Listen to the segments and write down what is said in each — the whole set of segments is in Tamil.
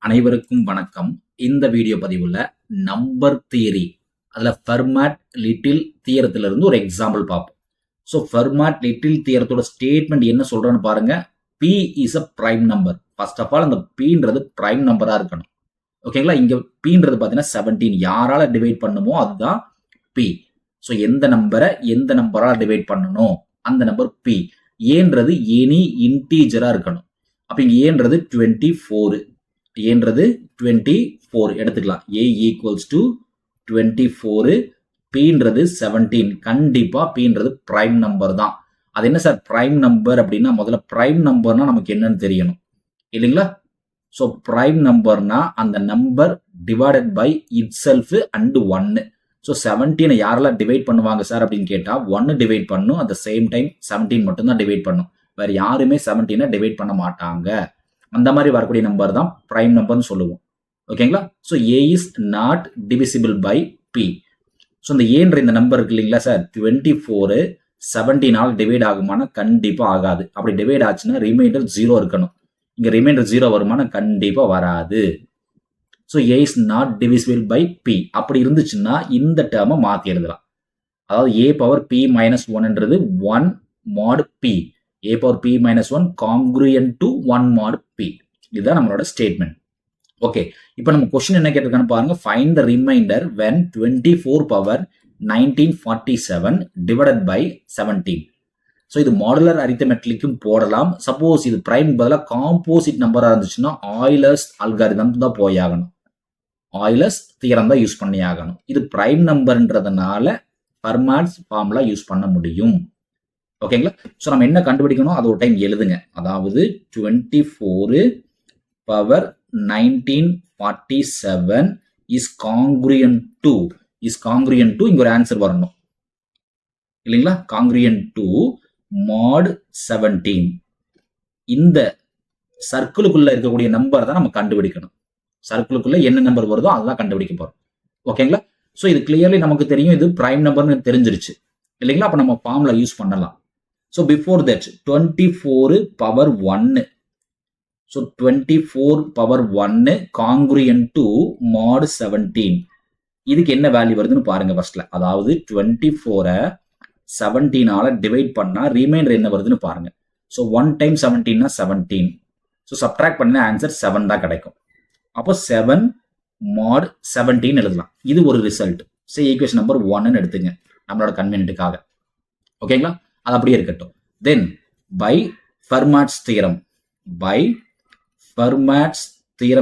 அனைவருக்கும் வணக்கம். இந்த வீடியோ பதிவுல நம்பர் தியரி, அதுல ஃபெர்மாட் லிட்டில் தியரத்துல இருந்து ஒரு எக்ஸாம்பிள் பார்ப்போம். ஸோ ஃபெர்மாட் லிட்டில் தியரத்தோட ஸ்டேட்மெண்ட் என்ன சொல்றேன்னு பாருங்க. P is a prime number. First of all அந்த Pன்றது பிரைம் நம்பரா இருக்கணும். ஓகேங்களா? இங்க Pன்றது பார்த்தீங்கன்னா 17 யாரால டிவைட் பண்ணுமோ அதுதான் P. ஸோ எந்த நம்பரால டிவைட் பண்ணணும் அந்த நம்பர் P. ஏன்றது எனி இன்டீஜரா இருக்கணும். அப்ப இங்க ஏன்றது 24, ஏன்றது 24 எடுத்துக்கலாம். A equals to 24, Pன்றது 17. கண்டிப்பா Pன்றது பிரைம் நம்பர் தான். அது என்ன சார் பிரைம் நம்பர் அப்படின்னா, முதல்ல பிரைம் நம்பர்னா நமக்கு என்னன்னு தெரியணும் இல்லைங்களா? ஸோ பிரைம் நம்பர்னா அந்த number divided by itself and 1. So 17 யாரெல்லாம் டிவைட் பண்ணுவாங்க சார் அப்படின்னு கேட்டா 1 டிவைட் பண்ணும், அட் த சேம் டைம் 17 மட்டும்தான் டிவைட் பண்ணும். வேற யாருமே 17 டிவைட் பண்ண மாட்டாங்க. அந்த மாதிரி வரக்கூடிய நம்பர் தான் பிரைம் நம்பர்னு சொல்லுவோம். ஓகேங்களா? So A is not divisible by P. So இந்த ஏன்ற இந்த நம்பர் இருக்கு இல்லைங்களா சார், 24 17 டிவைட் ஆகுமானா கண்டிப்பா ஆகாது. அப்படி டிவைட் ஆச்சுன்னா ரிமைண்டர் 0 இருக்கணும். இங்க ரிமைண்டர் 0 வருமானா கண்டிப்பா வராது. So A is not divisible by P. அப்படி இருந்துச்சுன்னா இந்த டேர்மை மாத்தி எழுதலாம். அதாவது A பவர் P மைனஸ் 1ன்றது 1 mod P. A power P minus 1 congruent to 1 mod P. இதுதான் நம்மளோட ஸ்டேட்மெண்ட். ஓகே, இப்போ நம்ம கொஸ்டின் என்ன கேட்டிருக்கான்னு பாருங்க. Find the reminder when 24 power 1947 divided by 17. So இது மாடுலர் அரித்தமெட்டிக்கும் போடலாம். சப்போஸ் இது பிரைம் பதிலாக காம்போசிட் நம்பராக இருந்துச்சுன்னா ஆயிலர்ஸ் அல்காரிதம் தான் போய் ஆகணும். ஆயிலர்ஸ் தியரம் தான் யூஸ் பண்ணி ஆகணும். இது பிரைம் நம்பர்ன்றதுனால ஃபெர்மாட்ஸ் ஃபார்முலா யூஸ் பண்ண முடியும். ஓகேங்களா? ஸோ நம்ம என்ன கண்டுபிடிக்கணும் அது ஒரு டைம் எழுதுங்க. அதாவது 24 பவர் 1947 இஸ் காங்க்ரியன்ட் டு இங்க ஒரு ஆன்சர் வரணும் இல்லைங்களா? காங்க்ரியன்ட் டு மாட் 17. இந்த சர்க்கிளுக்குள்ள இருக்கக்கூடிய நம்பர் தான் நம்ம கண்டுபிடிக்கணும். சர்க்கிளுக்குள்ள என்ன நம்பர் வருதோ அதுதான் கண்டுபிடிக்க போறோம். ஓகேங்களா? ஸோ இது கிளியர்லி நமக்கு தெரியும், இது பிரைம் நம்பர்னு தெரிஞ்சிருச்சு இல்லைங்களா? அப்ப நம்ம ஃபார்முலா யூஸ் பண்ணலாம். So before that 24 power 1. So 24 power 1 congruent to mod 17. இதுக்கு என்ன வேல்யூ வருதுன்னு பாருங்க ஃபர்ஸ்ட்ல. அதாவது 24 17 டிவைட் பண்ணா ரிமைண்டர் என்ன வருதுன்னு பாருங்க. So 1 time 17 னா 17. So சப்ட்ராக்ட் பண்ணா ஆன்சர் 7 தான் கிடைக்கும். அப்போ 7 mod 17 எழுதலாம். இது ஒரு ரிசல்ட். சே ஈக்குவேஷன் நம்பர் 1 எடுத்துங்க நம்மளோட கன்வீனியன்ட்டுக்காக. ஓகேங்களா? அது அப்படியே இருக்கட்டும். தென் பை ஃபெர்மாட்ஸ் தியரம்.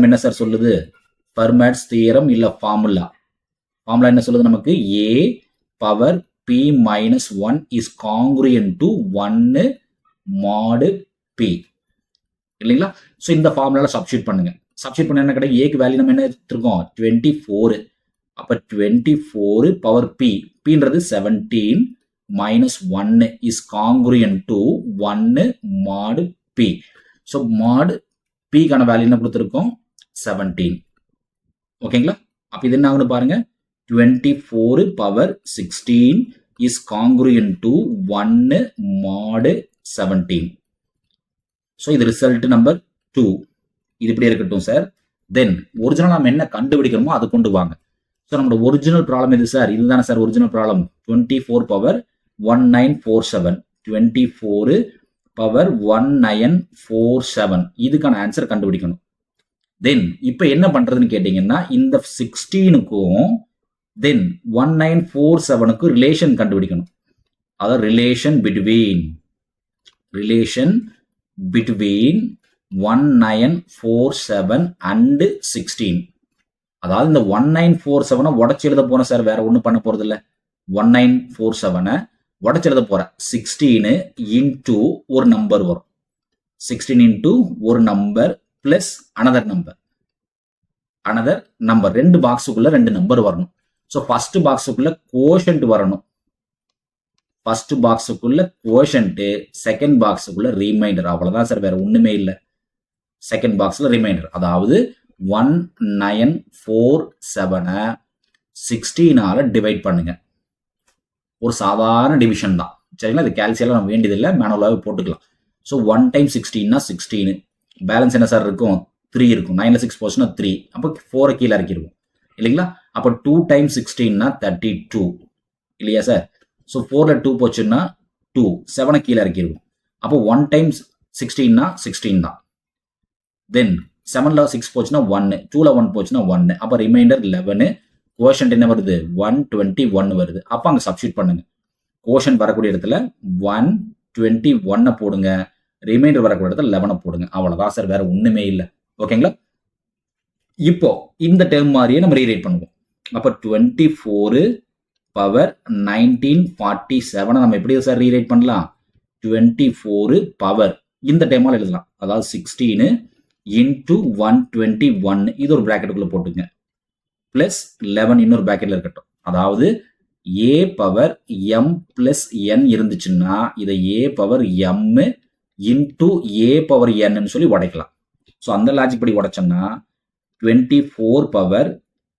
என்ன சார் சொல்லுது? ஃபெர்மாட்ஸ் தியரம் இல்ல ஃபார்முலா என்ன சொல்லுது நமக்கு? A power P minus 1 is congruent to 1 mod P இல்லைங்களா? ஸோ இந்த ஃபார்முலால சப்ஸ்டியூட் பண்ணுங்க. சப்ஸ்டியூட் பண்ண என்ன கிடைக்கும்? ஏக்கு வேல்யூ நம்ம என்ன எடுத்துருக்கோம்? 24. அப்ப 24 power Pன்றது 17 minus 1 is congruent to 1 mod P. So mod P கான வேல்யூ என்ன கொடுத்திருக்கோம்? 17. ஓகேங்களா? அப்ப இது என்ன ஆகும்னு பாருங்க. 24 power 16 is congruent to 1 mod 17. So இது ரிசல்ட் நம்பர் 2. இது இப்படி இருக்கட்டும் சார். தென் ஒரிஜினல் நம்ம என்ன கண்டுபிடிக்கணுமோ அது கொண்டு வாங்க. ஸோ நம்மளோட ஒரிஜினல் ப்ராப்ளம் எது சார்? இதுதானே sir original problem. 24 power 1947. 24 power 1947 இதுக்கான ஆன்சர் கண்டுபிடிக்கணும். தென் இப்போ என்ன பண்றதுன்னு கேட்டீங்கன்னா, இந்த 16க்கும் தென் 1947க்கும் ரிலேஷன் கண்டுபிடிக்கணும். அதாவது ரிலேஷன் பிட்வீன் 1947 அண்ட் 16. அதாவது இந்த 1947 உடச்சு எழுத போன சார், வேற ஒன்றும் பண்ண போறது இல்லை. 1947 உடச்சு எழுத போற 16 இன்டூ ஒரு நம்பர் வரும். 16 இன்டூ ஒரு நம்பர் பிளஸ் அனதர் நம்பர். ரெண்டு பாக்ஸுக்குள்ள ரெண்டு நம்பர் வரணும். ஸோ ஃபர்ஸ்ட் பாக்ஸுக்குள்ள கோஷன்ட் வரணும். செகண்ட் பாக்ஸுக்குள்ள ரிமைண்டர். அவ்வளவுதான் சார், வேற ஒண்ணுமே இல்லை. செகண்ட் பாக்ஸ்ல ரிமைண்டர். அதாவது 1947 16 டிவைட் பண்ணுங்க. ஒரு சாதாரண டிவிஷன் தான் சரிங்களா? இது கேல்சியெல்லாம் நம்ம வேண்டியதில்லை, மேனுவலாகவே போட்டுக்கலாம். So 1 time 16 16. பேலன்ஸ் என்ன சார் இருக்கும்? 3 இருக்கும். 9ல 6 போச்சுன்னா 3. அப்போ 4 கீழே இறக்கிடுவோம் இல்லைங்களா? அப்போ 2 டைம்ஸ் 16னா 32 இல்லையா சார்? ஸோ 4ல 2 போச்சுன்னா 2, 7 கீழே இறக்கிடுவோம். அப்போ 1 டைம்ஸ் 16னா 16 தான். தென் 7ல 6 போச்சுன்னா 1, 2ல 1 போச்சுன்னா 1. அப்போ ரிமைண்டர் 11. கோஷன்ட் என்ன வருது? 121 வருது. அப்போ அங்கே சப்ஸ்டியூட் பண்ணுங்க. கோஷன்ட் வரக்கூடிய இடத்துல 121 போடுங்க. ரிமைண்டர் வரக்கூடிய இடத்துல 11 போடுங்க. அவ்வளவுதான் சார், வேற ஒண்ணுமே இல்லை. ஓகேங்களா? இப்போ இந்த டேர்ம் மாதிரியே நம்ம ரீரைட் பண்ணுவோம். அப்போ 24 பவர் 1947 நம்ம எப்படி சார் ரீரைட் பண்ணலாம்? 24 பவர் இந்த டேர்மால் எழுதலாம். அதாவது 16 இன்டூ 121 இது ஒரு பிராக்கெட்டுக்குள்ள போட்டுங்க. பிளஸ் 11 இன்னொரு பிராக்கெட்ல இருக்கட்டும். அதாவது a power m plus n இருந்துச்சுன்னா இதை a power m into a power n சொல்லி உடைக்கலாம். ஸோ அந்த லாஜிக் படி உடைச்சோம்னா 24 பவர்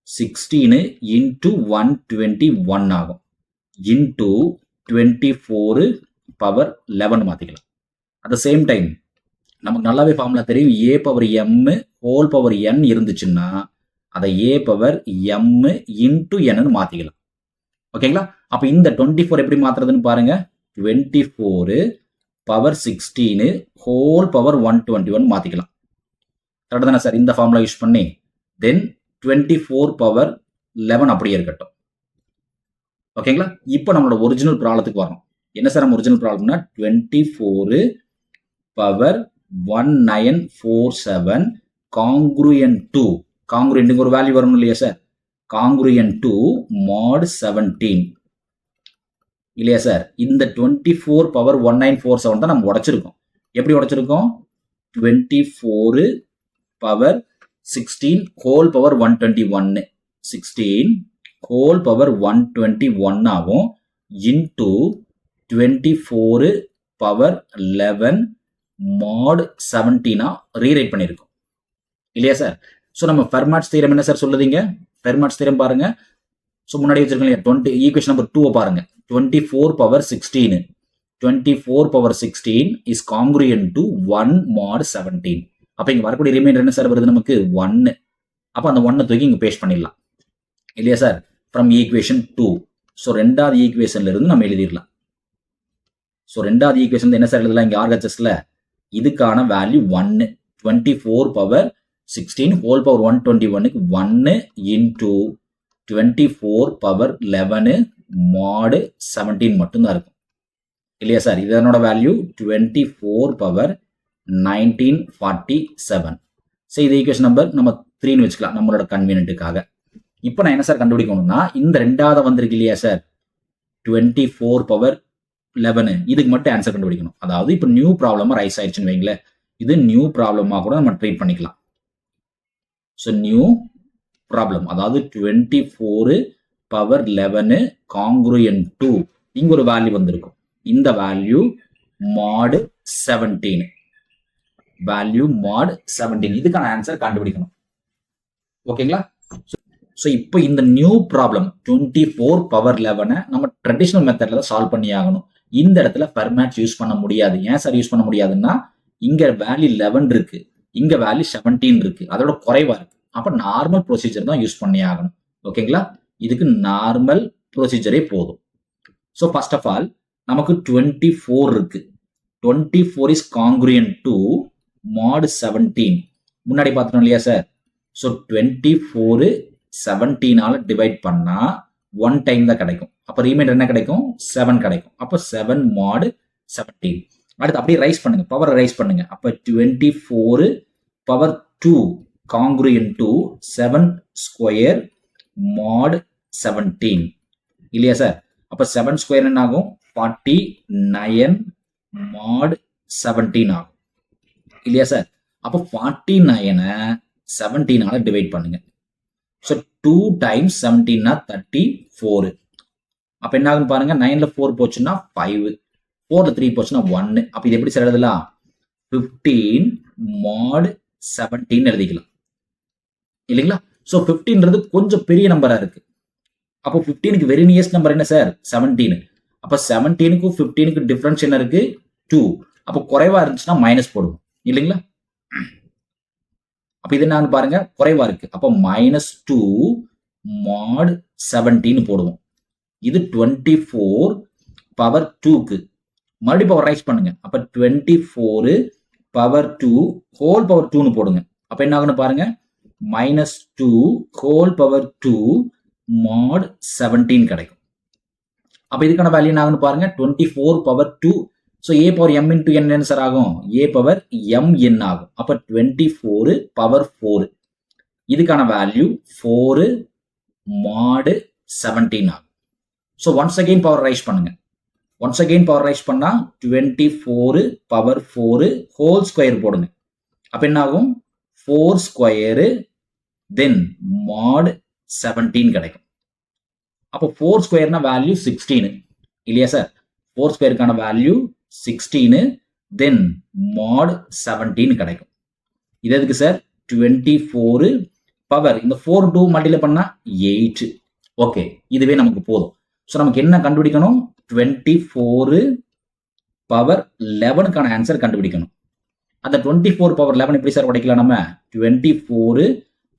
16 இன்டூ 121 ஆகும். இன்டூ 24 பவர் 11 மாத்திக்கலாம். அட் த சேம் டைம் நமக்கு நல்லாவே ஃபார்முலா தெரியும். a power m whole power n இருந்துச்சுன்னா அதை a power m into n மாத்திக்கலாம். ஓகேங்களா? அப்ப இந்த 24 எப்படி மாத்துறதுன்னு பாருங்க. 24 பவர் 16 ஹோல் பவர் 121 மாத்திக்கலாம். கரெக்ட் தானே சார்? இந்த ஃபார்முலா யூஸ் பண்ணி தென் 24 பவர் 11 அப்படியே இருக்கட்டும். ஓகேங்களா? இப்போ நம்மளோட ஒரிஜினல் ப்ராப்ளத்துக்கு வரணும். என்ன சார் நம்ம ஒரிஜினல் ப்ராப்ளம்னா 24 பவர் 1947 காங்க்ரூயன்ட் டு காங்க்ரூயன்ட்க்கு ஒரு வேல்யூ வரணும் இல்லையா சார்? காங்க்ரூயன்ட் டு mod 17 இல்லையா சார்? இந்த 24 பவர் 1947 தான் நம்ம உடைச்சிருக்கோம். எப்படி உடைச்சிருக்கோம்? 24 power 16 whole power 121 16 whole power 121 ஆகும். இன்டூ 24 பவர் 11 mod 17 ரீரைட் பண்ணியிருக்கோம் இல்லையா சார்? ஸோ நம்ம ஃபெர்மாட்ஸ் தியரம் என்ன சார் சொல்லுதீங்க? ஃபெர்மாட்ஸ் தியரம் பாருங்க. ஸோ முன்னாடி வச்சிருக்கோம் இல்லையா? 20 ஈக்குவேஷன் நம்பர் 2 பாருங்க. 24 power 16 24 power 16 is congruent to 1 mod 17. அப்போ இங்கே வரக்கூடிய ரிமைண்டர் என்ன சார் வருது? நமக்கு 1. அப்போ அந்த 1 தூக்கி இங்கே பேஸ்ட் பண்ணிடலாம் இல்லையா சார்? From equation 2. ஸோ ரெண்டாவது ஈக்குவேஷன்ல இருந்து நம்ம எழுதிடலாம். ஸோ ரெண்டாவது ஈக்குவேஷன் என்ன சார் எழுதலாம்? இங்கே ஆர்ஹெச்எஸ்ல இதுக்கான வேல்யூ 1. 24 பவர் 16 ஹோல் பவர் 121க்கு 1 இன்டூ 24 பவர் 11 mod 17 மட்டும்தான் இருக்கும் இல்லையா சார்? இதனோட வேல்யூ 24 பவர் 1947. ஸோ இது ஈக்குவேஷன் நம்பர் நம்ம 3ன்னு வச்சுக்கலாம் நம்மளோட கன்வீனியன்ட்டுக்காக. இப்போ நான் என்ன சார் கண்டுபிடிக்கணும்னா இந்த ரெண்டாவது வந்திருக்கு இல்லையா சார்? 24 பவர் 11 இதுக்கு மட்டும் ஆன்சர் கண்டுபிடிக்கணும். அதாவது இப்போ நியூ ப்ராப்ளமா ரைஸ் ஆயிடுச்சுன்னு வைங்களேன். இது நியூ ப்ராப்ளமா கூட நம்ம ட்ரீட் பண்ணிக்கலாம். ஸோ நியூ ப்ராப்ளம் அதாவது 24 பவர் 11 காங்க்ரூயன்ட் டு இங்க ஒரு வேல்யூ வந்திருக்கும். இந்த வேல்யூ mod 17 வேல்யூ mod 17 இதுக்கான ஆன்சர் கண்டுபிடிக்கணும். ஓகேங்களா? ஸோ இப்போ இந்த நியூ ப்ராப்ளம் 24 பவர் 11 நம்ம ட்ரெடிஷனல் மெத்தட்ல தான் சால்வ் பண்ணி ஆகணும். இந்த இடத்துல ஃபெர்மாட்ஸ் யூஸ் பண்ண முடியாது. ஏன் சார் யூஸ் பண்ண முடியாதுன்னா இங்க வேல்யூ 11 இருக்கு, இங்க வேல்யூ 17 இருக்கு, அதோட குறைவா இருக்கு. அப்ப நார்மல் ப்ரொசீஜர் தான் யூஸ் பண்ணி ஆகணும். ஓகேங்களா? இதுக்கு நார்மல் ப்ரொசீஜரே போதும். ஸோ ஃபர்ஸ்ட் ஆஃப் ஆல் நமக்கு 24 இருக்கு. 24 இஸ் காங்க்ரூயன்ட் டு mod 17. முன்னாடி பார்த்துட்டோம் இல்லையா சார்? ஸோ 24 17ஆல டிவைட் பண்ணா 1 டைம் தான் கிடைக்கும். அப்ப ரிமைண்டர் என்ன கிடைக்கும்? 7 கிடைக்கும். அப்ப 7 mod 17. அடுத்து அப்படியே ரைஸ் பண்ணுங்க, பவர் ரைஸ் பண்ணுங்க. அப்ப 24 பவர் 2 காங்க்ரூயன்ட் டு 7 ஸ்கொயர் mod 17 இல்லையா சார்? அப்ப 7 ஸ்கொயர் என்ன ஆகும்? 49 mod 17 ஆகும் இல்லையா சார்? அப்போ 49 17ஆல டிவைட் பண்ணுங்க. So 2 times 17 34. அப்ப என்ன ஆகுன்னு பாருங்க. 9ல 4 போச்சுன்னா 5, 4ல 3 போச்சுன்னா 1. அப்ப இது எப்படி சார் எழுதலாம்? 15 mod 17 எழுதிக்கலாம் இல்லைங்களா? ஸோ 15ன்றது கொஞ்சம் பெரிய நம்பரா இருக்கு. அப்போ 15க்கு வெரி நியர்ஸ்ட் நம்பர் என்ன சார்? 17. அப்ப 17க்கும் 15க்கு டிஃபரன்ஸ் என்ன இருக்கு? 2. அப்போ குறைவா இருந்துச்சுன்னா மைனஸ் போடுவோம் இல்லைங்களா? அப்ப இது என்னன்னு பாருங்க, குறைவா இருக்கு. அப்ப -2 mod 17 போடுவோம். இது 24 பவர் 2க்கு மறுபடியும் பவர் ரைஸ் பண்ணுங்க. அப்ப 24 பவர் 2 ஹோல் பவர் 2ன்னு போடுங்க. அப்ப என்ன ஆகுன்னு பாருங்க, -2 ஹோல் பவர் 2 mod 17 கிடைக்கும். அப்ப இதுக்கான வேல்யூ என்ன ஆகுன்னு பாருங்க, 24 power 2. So a power m into n என்ன சார் ஆகும், a பவர் m n ஆகும். அப்ப 24 பவர் 4 இதுக்கான வேல்யூ 4 mod 17 ஆகும். So once again power rice பண்ணுங்க. ஒன்ஸ் அகெயின் பவர் ரைஸ் பண்ணா 24 பவர் 4 ஹோல் ஸ்கொயர் போடுங்க. அப்ப என்ன ஆகும், 4 ஸ்கொயர் தென் mod 17 கிடைக்கும். அப்போ 4 ஸ்கொயர்னா வேல்யூ 16 இல்லையா சார்? 4 ஸ்கொயருக்கான வேல்யூ 16 தென் mod 17 கிடைக்கும். இது எதுக்கு சார், 24 பவர் இந்த 4 2 மல்டிப்ளை பண்ணா 8. ஓகே, இதுவே நமக்கு போதும். ஸோ நமக்கு என்ன கண்டுபிடிக்கணும், 24 பவர் 11க்கான ஆன்சர் கண்டுபிடிக்கணும். அந்த 24 பவர் 11 எப்படி சார் உடைக்கலாம், நம்ம 24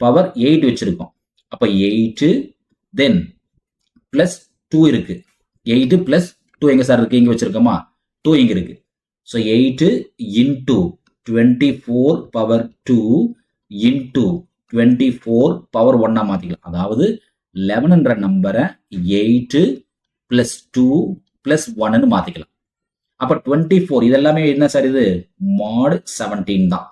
பவர் 8 வச்சிருக்கோம். அப்ப 8 தென் பிளஸ் 2 இருக்கு. 8 பிளஸ் 2 எங்க சார் இருக்கு, இங்க வச்சிருக்கோமா, 2 இங்க இருக்கு. So 8 into 24 power 2 into 24 power 1 மாத்திக்கலாம். அதாவது 11ன்ற நம்பரை 8 பிளஸ் 2 பிளஸ் 1ன்னு மாத்திக்கலாம். அப்ப 24 இதெல்லாமே என்ன சார், இது mod 17 தான்,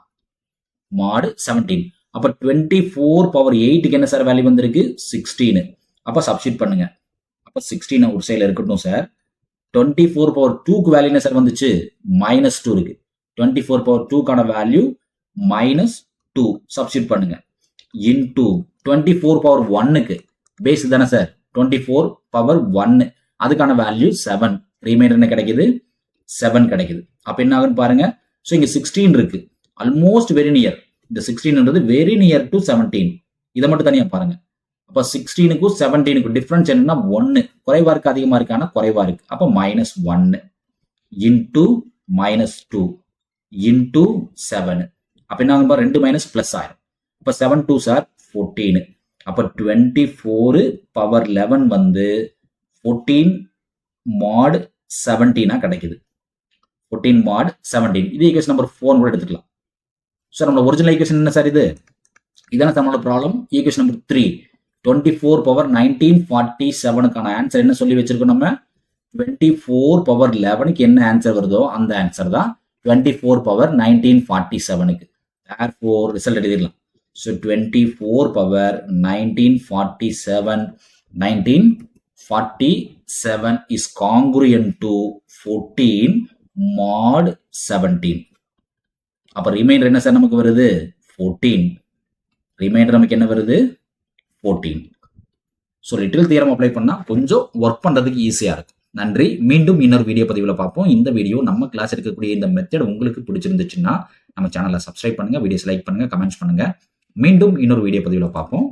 mod 17. அப்ப 24 பவர் 8க்கு என்ன சார் வேல்யூ வந்திருக்கு, 16. அப்ப சப்ஸ்டிட் பண்ணுங்க. அப்ப 16 ஒரு சைடுல இருக்கட்டும் சார். 24 பவர் 2க்கு வேல்யூ என்ன சார் வந்துச்சு, -2 இருக்கு. 24 பவர் 2க்கான வேல்யூ -2 சப்ஸ்டிட் பண்ணுங்க. இன்டூ 24 பவர் 1க்கு பேஸ் தானே சார், 24 பவர் 1 அதுக்கான வேல்யூ 7. ரிமைண்டர் என்ன கிடைக்குது, 7 கிடைக்குது. அப்ப என்ன ஆகுன்னு பாருங்க. ஸோ இங்க 16 இருக்கு, ஆல்மோஸ்ட் வெரி நியர். இந்த 16ன்றது வெரி நியர் டு 17. இதை மட்டும் தனியா பாருங்க. அப்ப 16க்கும் 17க்கும் டிஃபரன்ஸ் என்னன்னா 1. குறைவா இருக்கு அதிகமா இருக்கான, குறைவா இருக்கு. அப்ப -1 இன்டூ -2 இன்டூ 7. அப்ப என்ன ஆகும், 2 மைனஸ் பிளஸ் ஆயிரும். அப்ப 7 2 சார் 14. அப்ப 24 பவர் 11 வந்து 14 mod 17 கிடைக்குது. 14 mod 17. இது ஈக்குவேஷன் நம்பர் 4 கூட எடுத்துக்கலாம். ஸோ நம்மளோட ஒரிஜினல் ஈக்குவேஷன் என்ன சார், இது இதான நம்மளோட ப்ராப்ளம். ஈக்குவேஷன் நம்பர் 3 24 பவர் 1947க்கான ஆன்சர் என்ன சொல்லி வச்சிருக்கோம் நம்ம, 24 பவர் 11க்கு என்ன ஆன்சர் வருதோ அந்த ஆன்சர் தான் 24 பவர் 1947க்கு. therefore ரிசல்ட் எழுதிடலாம். So 24 power 1947 is congruent to 14 mod 17. அப்ப ரிமைண்டர் என்ன சார் நமக்கு வருது, 14. ரிமைண்டர் நமக்கு என்ன வருது, 14. ஸோ லிட்டில் தியரம் அப்ளை பண்ணா கொஞ்சம் ஒர்க் பண்றதுக்கு ஈஸியா இருக்கும். நன்றி. மீண்டும் இன்னொரு வீடியோ பதிவில் பார்ப்போம். இந்த வீடியோ நம்ம கிளாஸ் இருக்கக்கூடிய இந்த மெத்தட் உங்களுக்கு பிடிச்சிருந்துச்சுன்னா நம்ம சேனலை சப்ஸ்கிரைப் பண்ணுங்க, வீடியோஸ் லைக் பண்ணுங்க, கமெண்ட்ஸ் பண்ணுங்க. மீண்டும் இன்னொரு வீடியோ பதிவில் பார்ப்போம்.